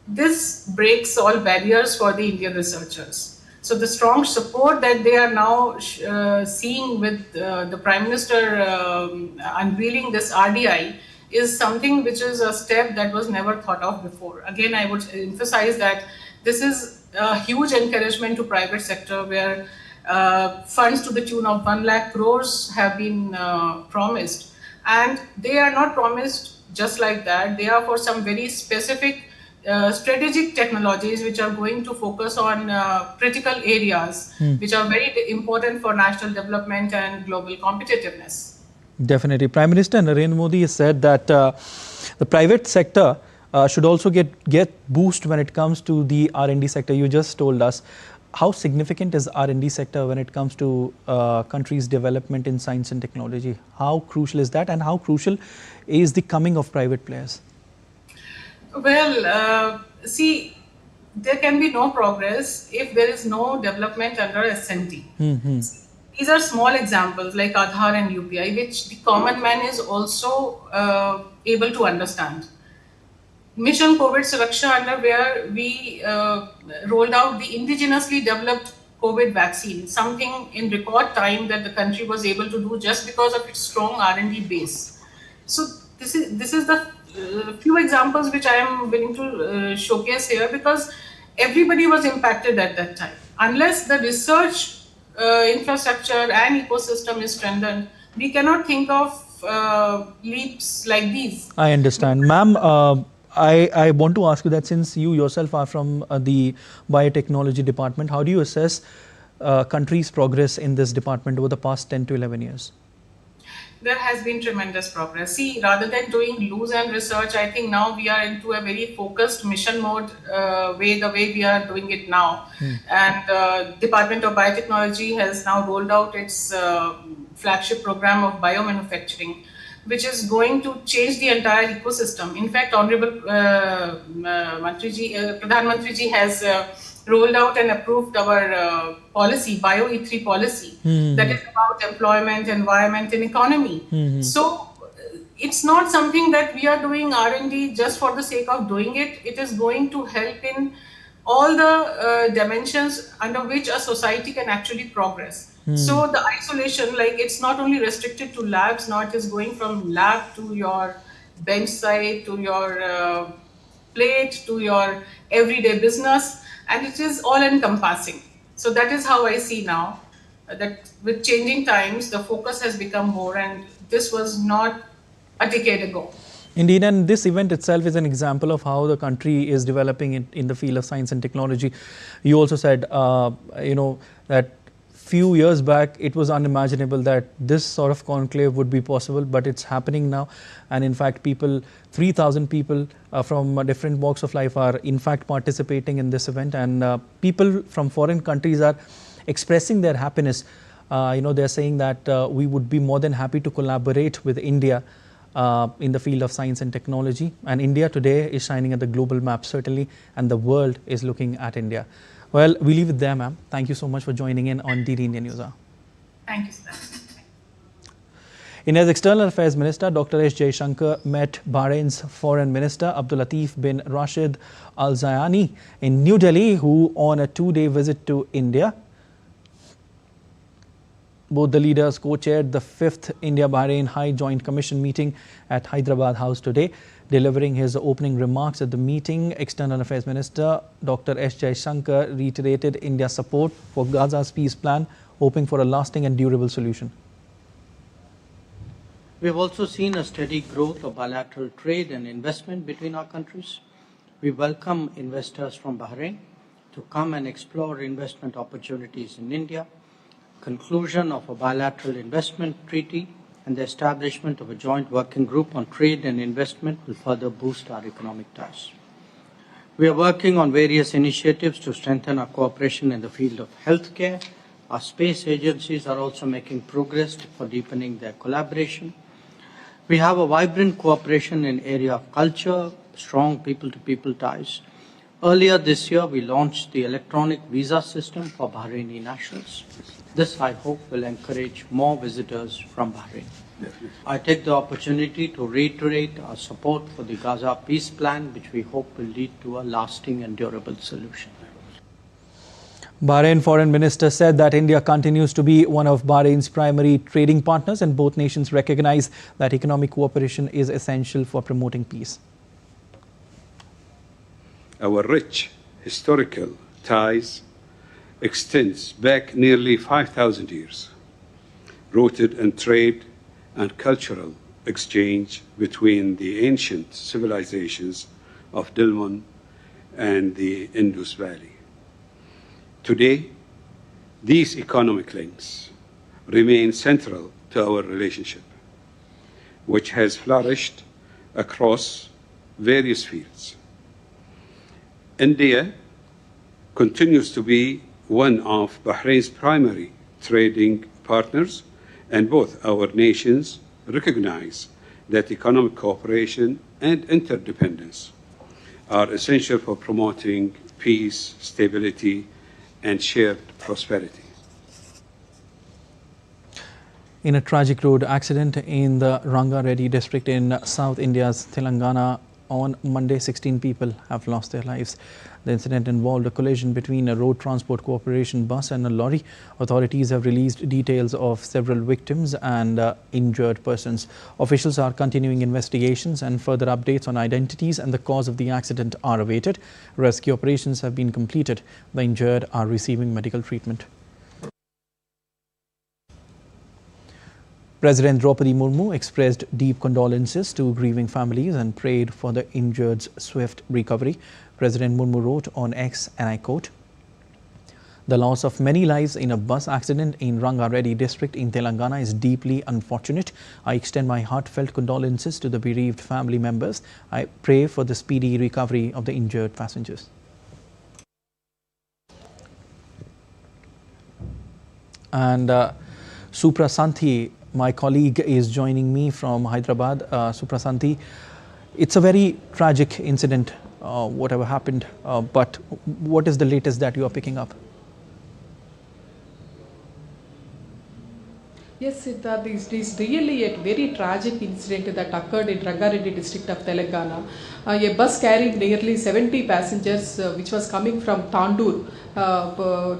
This breaks all barriers for the Indian researchers. So the strong support that they are now seeing with the Prime Minister unveiling this RDI is something which is a step that was never thought of before. Again, I would emphasize that this is a huge encouragement to private sector, where funds to the tune of 1 lakh crores have been promised. And they are not promised just like that. They are for some very specific strategic technologies which are going to focus on critical areas which are very important for national development and global competitiveness. Definitely. Prime Minister Narendra Modi has said that the private sector should also get boost when it comes to the R&D sector. You just told us. How significant is R&D sector when it comes to countries' development in science and technology? How crucial is that, and how crucial is the coming of private players? Well, see, there can be no progress if there is no development under SNT. These are small examples like Aadhaar and UPI, which the common man is also able to understand. Mission COVID Suraksha, under where we rolled out the indigenously developed COVID vaccine, something in record time that the country was able to do just because of its strong R&D base. So this is the few examples which I am willing to showcase here, because everybody was impacted at that time. Unless the research infrastructure and ecosystem is strengthened, we cannot think of leaps like these. I understand. Ma'am, I want to ask you that, since you yourself are from the biotechnology department, how do you assess country's progress in this department over the past 10 to 11 years? There has been tremendous progress. See, rather than doing loose end research, I think now we are into a very focused mission mode the way we are doing it now. And Department of Biotechnology has now rolled out its flagship program of biomanufacturing, which is going to change the entire ecosystem. In fact, Honorable Pradhan Mantriji has rolled out and approved our policy, Bio-E3 policy, that is about employment, environment and economy. So it's not something that we are doing R&D just for the sake of doing it. It is going to help in all the dimensions under which a society can actually progress. So the isolation, like, it's not only restricted to labs, now it is going from lab to your bench side, to your plate, to your everyday business, and it is all encompassing. So that is how I see now, that with changing times, the focus has become more, and this was not a decade ago. Indeed, and this event itself is an example of how the country is developing in the field of science and technology. You also said, that few years back, it was unimaginable that this sort of conclave would be possible, but it's happening now. And in fact, 3,000 people from different walks of life are in fact participating in this event, and people from foreign countries are expressing their happiness. They're saying that we would be more than happy to collaborate with India in the field of science and technology. And India today is shining at the global map, certainly, and the world is looking at India. Well, we leave it there, ma'am. Thank you so much for joining in on DD India Newshour. Thank you, sir. India's External Affairs Minister Dr. S. Jaishankar met Bahrain's Foreign Minister Abdul Latif bin Rashid Al Zayani in New Delhi, who on a 2-day visit to India. Both the leaders co-chaired the 5th India-Bahrain High Joint Commission meeting at Hyderabad House today. Delivering his opening remarks at the meeting, External Affairs Minister Dr. S. Jaishankar reiterated India's support for Gaza's peace plan, hoping for a lasting and durable solution. We have also seen a steady growth of bilateral trade and investment between our countries. We welcome investors from Bahrain to come and explore investment opportunities in India. Conclusion of a bilateral investment treaty and the establishment of a joint working group on trade and investment will further boost our economic ties. We are working on various initiatives to strengthen our cooperation in the field of healthcare. Our space agencies are also making progress for deepening their collaboration. We have a vibrant cooperation in area of culture, strong people-to-people ties. Earlier this year, we launched the electronic visa system for Bahraini nationals. This, I hope, will encourage more visitors from Bahrain. I take the opportunity to reiterate our support for the Gaza peace plan, which we hope will lead to a lasting and durable solution. Bahrain Foreign Minister said that India continues to be one of Bahrain's primary trading partners, and both nations recognize that economic cooperation is essential for promoting peace. Our rich historical ties extends back nearly 5,000 years, rooted in trade and cultural exchange between the ancient civilizations of Dilmun and the Indus Valley. Today, these economic links remain central to our relationship, which has flourished across various fields. India continues to be one of Bahrain's primary trading partners, and both our nations recognize that economic cooperation and interdependence are essential for promoting peace, stability, and shared prosperity. In a tragic road accident in the Rangareddy district in South India's Telangana, on Monday, 16 people have lost their lives. The incident involved a collision between a road transport corporation bus and a lorry. Authorities have released details of several victims and injured persons. Officials are continuing investigations, and further updates on identities and the cause of the accident are awaited. Rescue operations have been completed. The injured are receiving medical treatment. President Draupadi Murmu expressed deep condolences to grieving families and prayed for the injured's swift recovery. President Murmu wrote on X, and I quote, "The loss of many lives in a bus accident in Rangareddy district in Telangana is deeply unfortunate. I extend my heartfelt condolences to the bereaved family members. I pray for the speedy recovery of the injured passengers." And Suprasanthi, my colleague, is joining me from Hyderabad. Suprasanthi, it's a very tragic incident, whatever happened, but what is the latest that you are picking up? Yes, Siddharth, it is really a very tragic incident that occurred in Rangareddy district of Telangana. A bus carrying nearly 70 passengers, which was coming from Tandur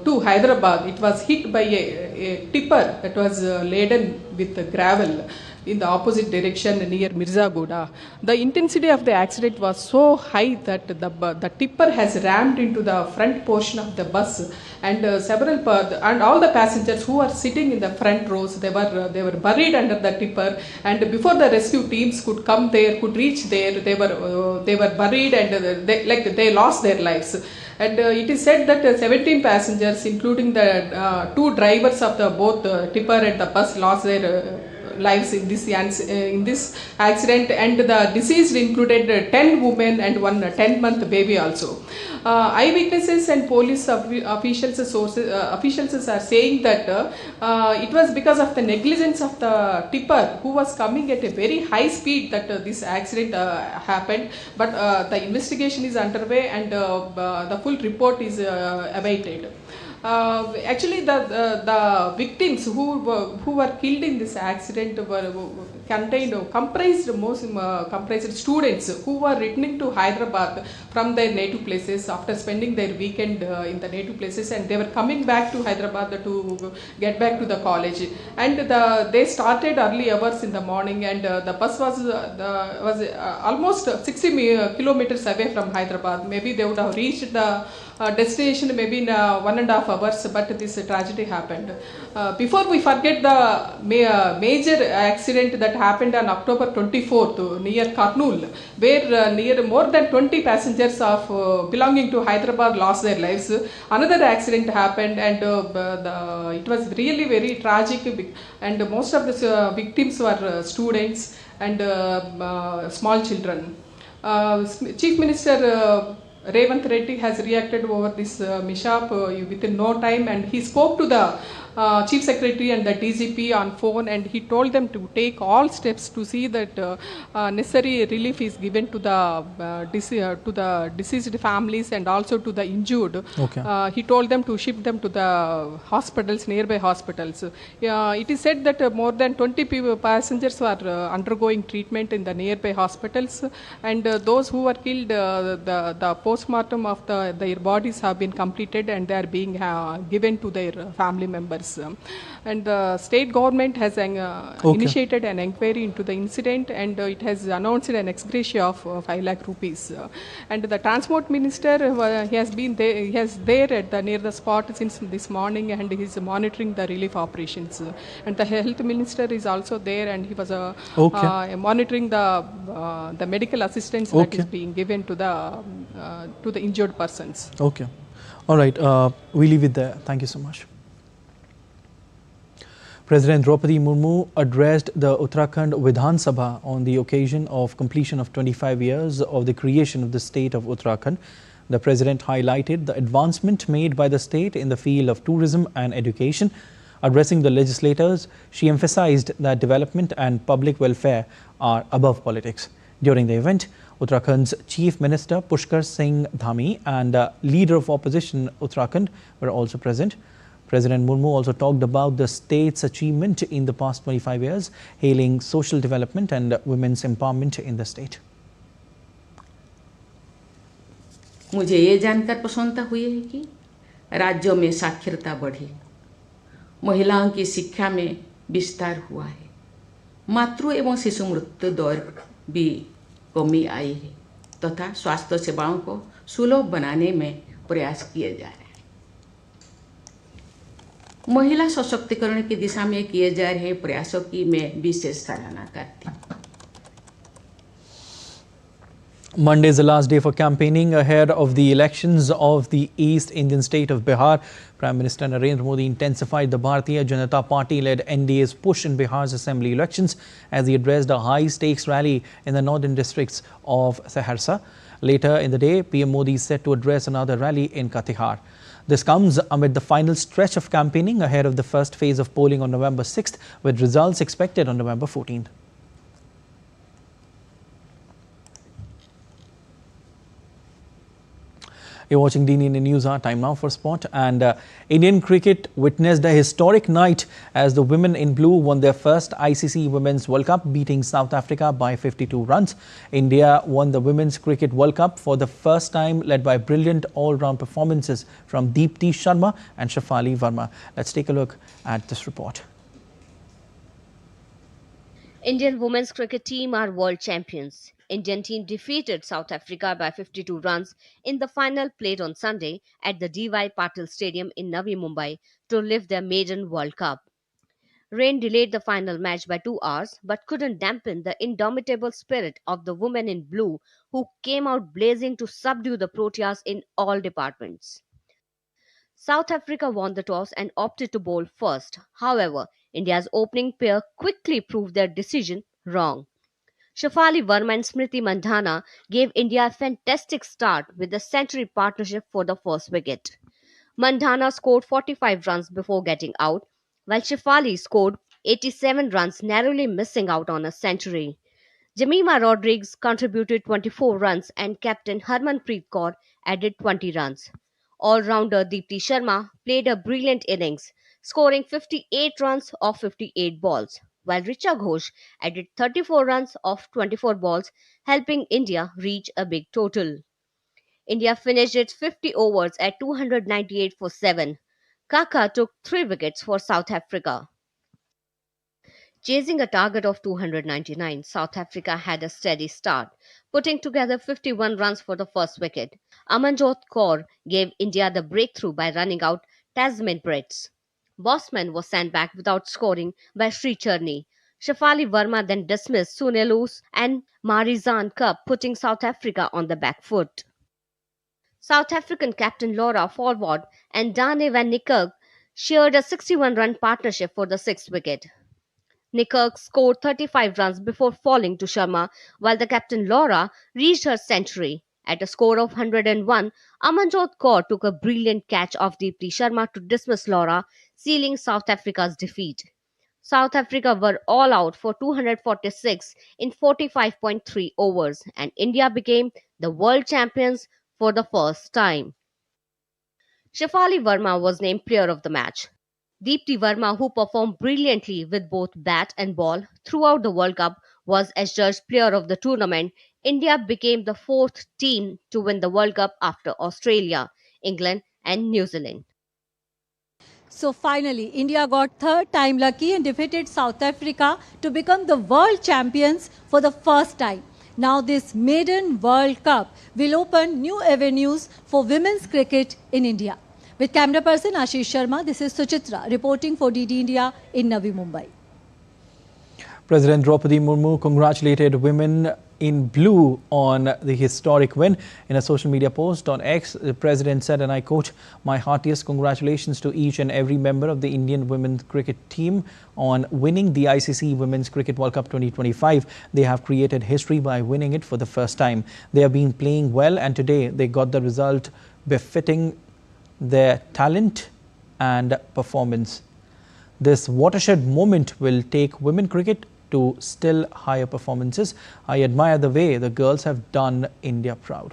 to Hyderabad, it was hit by a tipper that was laden with gravel in the opposite direction near Mirzaguda. The intensity of the accident was so high that the tipper has rammed into the front portion of the bus, and and all the passengers who are sitting in the front rows, they were buried under the tipper, and before the rescue teams could come there, could reach there, they were buried, and they lost their lives. And it is said that 17 passengers, including the two drivers of the both tipper and the bus, lost their lives in this accident, and the deceased included 10 women and one 10-month baby also. Eyewitnesses and police officials are saying that it was because of the negligence of the tipper who was coming at a very high speed that this accident happened. But the investigation is underway and the full report is awaited. Actually, the victims who were killed in this accident were comprised students who were returning to Hyderabad from their native places after spending their weekend in the native places, and they were coming back to Hyderabad to get back to the college. And they started early hours in the morning, and the bus was almost 60 kilometers away from Hyderabad. Maybe they would have reached the destination maybe in 1.5 hours, but this tragedy happened. Before we forget the major accident that happened on October 24th near Kurnool, where near more than 20 passengers of belonging to Hyderabad lost their lives. Another accident happened, and it was really very tragic, and most of the victims were students and small children. Chief Minister Revanth Reddy has reacted over this mishap within no time, and he spoke to the Chief Secretary and the DGP on phone, and he told them to take all steps to see that necessary relief is given to the deceased families and also to the injured. Okay. He told them to ship them to the hospitals, nearby hospitals. It is said that more than 20 passengers were undergoing treatment in the nearby hospitals, and those who were killed, the postmortem of their bodies have been completed and they are being given to their family members. And the state government has initiated an inquiry into the incident, and it has announced an ex gratia of 5 lakh rupees. And the transport minister, he has been there, near the spot since this morning, and he is monitoring the relief operations. And the health minister is also there, and he was monitoring the medical assistance that is being given to the injured persons. Okay. All right. We leave it there. Thank you so much. President Draupadi Murmu addressed the Uttarakhand Vidhan Sabha on the occasion of completion of 25 years of the creation of the state of Uttarakhand. The President highlighted the advancement made by the state in the field of tourism and education. Addressing the legislators, she emphasized that development and public welfare are above politics. During the event, Uttarakhand's Chief Minister Pushkar Singh Dhami and Leader of Opposition Uttarakhand were also present. President Murmu also talked about the state's achievement in the past 25 years, hailing social development and women's empowerment in the state. मुझे ये जानकर प्रसन्नता हुई है कि राज्यों में साक्षरता बढ़ी, महिलाओं की शिक्षा में विस्तार हुआ है, मातृ एवं शिशु मृत्यु दर भी कमी आई है तथा स्वास्थ्य सेवाओं को सुलभ बनाने में प्रयास किए जा रहे हैं। महिला सशक्तिकरण की दिशा में किए जा रहे प्रयासों की मैं विशेष सराहना करती हूँ। Monday is the last day for campaigning ahead of the elections of the East Indian state of Bihar. Prime Minister Narendra Modi intensified the Bharatiya Janata Party-led NDA's push in Bihar's assembly elections as he addressed a high-stakes rally in the northern districts of Saharsa. Later in the day, PM Modi is set to address another rally in Katihar. This comes amid the final stretch of campaigning ahead of the first phase of polling on November 6th, with results expected on November 14th. You're watching the Indian Newshour. Time now for sport. And Indian cricket witnessed a historic night as the women in blue won their first ICC Women's World Cup, beating South Africa by 52 runs. India won the Women's Cricket World Cup for the first time, led by brilliant all-round performances from Deepti Sharma and Shafali Verma. Let's take a look at this report. Indian women's cricket team are world champions. Indian team defeated South Africa by 52 runs in the final played on Sunday at the D.Y. Patil Stadium in Navi Mumbai to lift their maiden World Cup. Rain delayed the final match by 2 hours but couldn't dampen the indomitable spirit of the women in blue who came out blazing to subdue the Proteas in all departments. South Africa won the toss and opted to bowl first. However, India's opening pair quickly proved their decision wrong. Shafali Verma and Smriti Mandhana gave India a fantastic start with the century partnership for the first wicket. Mandhana scored 45 runs before getting out, while Shafali scored 87 runs, narrowly missing out on a century. Jemima Rodriguez contributed 24 runs and captain Harmanpreet Kaur added 20 runs. All-rounder Deepti Sharma played a brilliant innings, scoring 58 runs off 58 balls, while Richa Ghosh added 34 runs off 24 balls, helping India reach a big total. India finished its 50 overs at 298 for 7. Kaka took 3 wickets for South Africa. Chasing a target of 299, South Africa had a steady start, putting together 51 runs for the first wicket. Amanjot Kaur gave India the breakthrough by running out Tasman Brits. Bosman was sent back without scoring by Sri Charni. Shafali Verma then dismissed Sunelus and Marizan Cup, putting South Africa on the back foot. South African captain Laura Forward and Dane van Niekerk shared a 61-run partnership for the 6th wicket. Niekerk scored 35 runs before falling to Sharma, while the captain Laura reached her century. At a score of 101, Amanjot Kaur took a brilliant catch of Deepti Sharma to dismiss Laura, sealing South Africa's defeat. South Africa were all out for 246 in 45.3 overs, and India became the world champions for the first time. Shafali Verma was named player of the match. Deepti Verma, who performed brilliantly with both bat and ball throughout the World Cup, was adjudged player of the tournament. India became the 4th team to win the World Cup after Australia, England and New Zealand. So finally, India got 3rd time lucky and defeated South Africa to become the world champions for the first time. Now this maiden World Cup will open new avenues for women's cricket in India. With camera person Ashish Sharma, this is Suchitra reporting for DD India in Navi Mumbai. President Draupadi Murmu congratulated women in blue on the historic win. In a social media post on X, the President said, and I quote, "My heartiest congratulations to each and every member of the Indian women's cricket team on winning the ICC Women's Cricket World Cup 2025. They have created history by winning it for the first time. They have been playing well and today they got the result befitting their talent and performance. This watershed moment will take women cricket to still higher performances. I admire the way the girls have done India proud."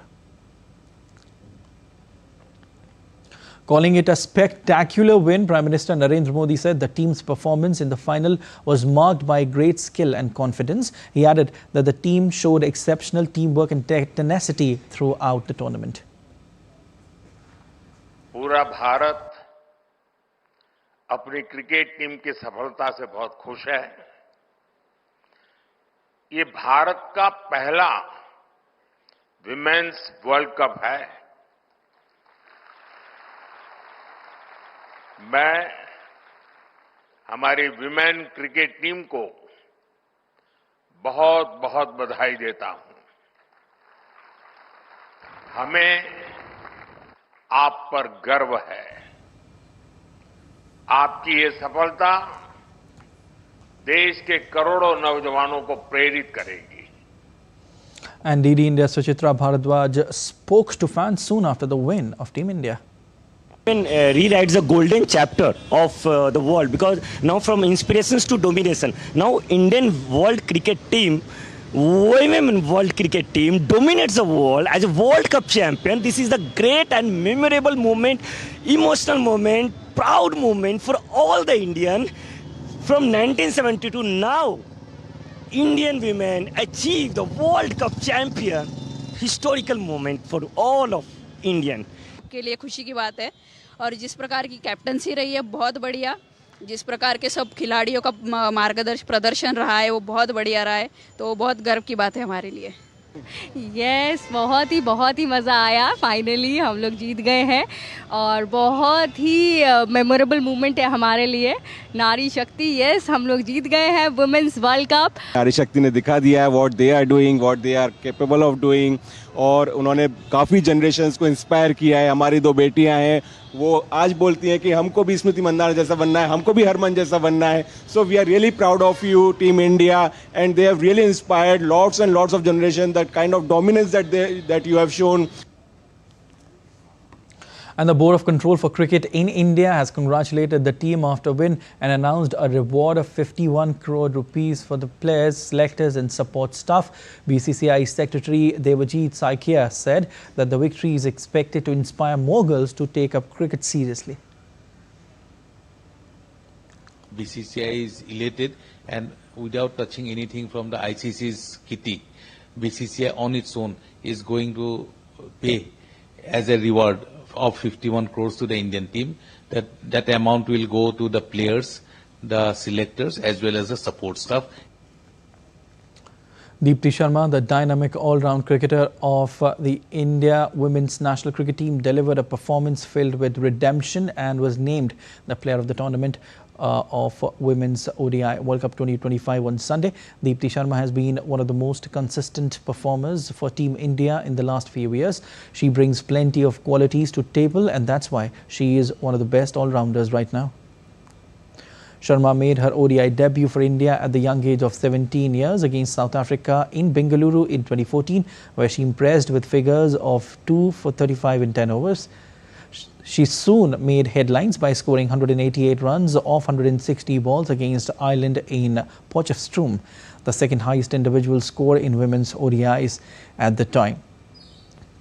Calling it a spectacular win, Prime Minister Narendra Modi said the team's performance in the final was marked by great skill and confidence. He added that the team showed exceptional teamwork and tenacity throughout the tournament. पूरा भारत अपनी cricket team की सफलता से बहुत खुश है। ये भारत का पहला विमेन्स वर्ल्ड कप है। मैं हमारी विमेन क्रिकेट टीम को बहुत बहुत बधाई देता हूं। हमें आप पर गर्व है। आपकी ये सफलता देश के करोड़ों नौजवानों को प्रेरित करेगी। And DD India Suchitra Bharadwaj spoke to fans soon after the win of Team India. Rewrites the golden chapter of the world, because now from inspirations to domination, now Indian world cricket team, women world cricket team dominates the world as a World Cup champion. This is the great and memorable moment, emotional moment, proud moment for all the Indian. From 1970 to now, Indian women achieved the World Cup champion. Historical moment for all of Indian. के लिए खुशी की बात है और जिस प्रकार की कैप्टनसी रही है बहुत बढ़िया, जिस प्रकार के सब खिलाड़ियों का मार्गदर्शन प्रदर्शन रहा है वो बहुत बढ़िया रहा है, तो बहुत गर्व की बात है हमारे लिए। यस बहुत ही मज़ा आया. फाइनली हम लोग जीत गए हैं और बहुत ही मेमोरेबल मोमेंट है हमारे लिए. नारी शक्ति, यस हम लोग जीत गए हैं वुमेन्स वर्ल्ड कप. नारी शक्ति ने दिखा दिया है what they are doing, what they are capable of doing, और उन्होंने काफ़ी जनरेशंस को इंस्पायर किया है. हमारी 2 बेटियां हैं, वो आज बोलती हैं कि हमको भी स्मृति मंदाना जैसा बनना है, हमको भी हरमन जैसा बनना है. So we are really proud of you team India, and they have really inspired lots and lots of generation. That kind of dominance that you have shown. And the Board of Control for Cricket in India has congratulated the team after win and announced a reward of 51 crore rupees for the players, selectors and support staff. BCCI Secretary Devajit Saikia said that the victory is expected to inspire more girls to take up cricket seriously. BCCI is elated, and without touching anything from the ICC's kitty, BCCI on its own is going to pay as a reward of 51 crores to the Indian team. That amount will go to the players, the selectors as well as the support staff. Deepti Sharma, the dynamic all-round cricketer of the India women's national cricket team, delivered a performance filled with redemption and was named the player of the tournament of Women's ODI World Cup 2025 on Sunday. Deepti Sharma has been one of the most consistent performers for Team India in the last few years. She brings plenty of qualities to table, and that's why she is one of the best all-rounders right now. Sharma made her ODI debut for India at the young age of 17 years against South Africa in Bengaluru in 2014, where she impressed with figures of 2 for 35 in 10 overs. She soon made headlines by scoring 188 runs off 160 balls against Ireland in Potchefstroom, the second highest individual score in women's ODIs at the time.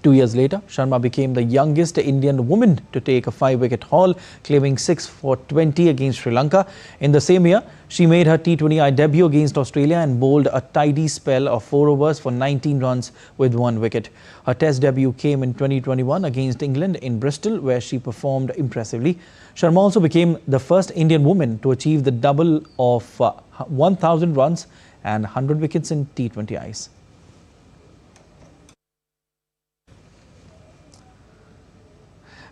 2 years later, Sharma became the youngest Indian woman to take a 5-wicket haul, claiming 6 for 20 against Sri Lanka. In the same year, she made her T20I debut against Australia and bowled a tidy spell of 4 overs for 19 runs with 1 wicket. Her test debut came in 2021 against England in Bristol, where she performed impressively. Sharma also became the first Indian woman to achieve the double of 1,000 runs and 100 wickets in T20Is.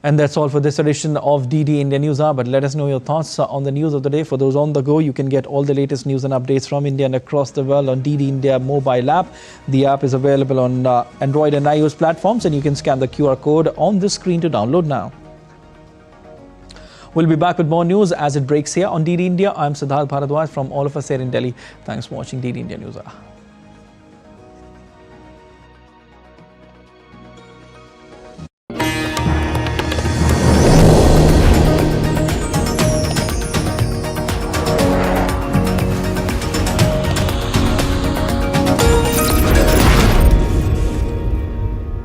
And that's all for this edition of DD India News Hour. But let us know your thoughts on the news of the day. For those on the go, you can get all the latest news and updates from India and across the world on DD India mobile app. The app is available on Android and iOS platforms, and you can scan the QR code on the screen to download now. We'll be back with more news as it breaks here on DD India. I'm Siddharth Bharadwaj from all of us here in Delhi. Thanks for watching DD India News Hour.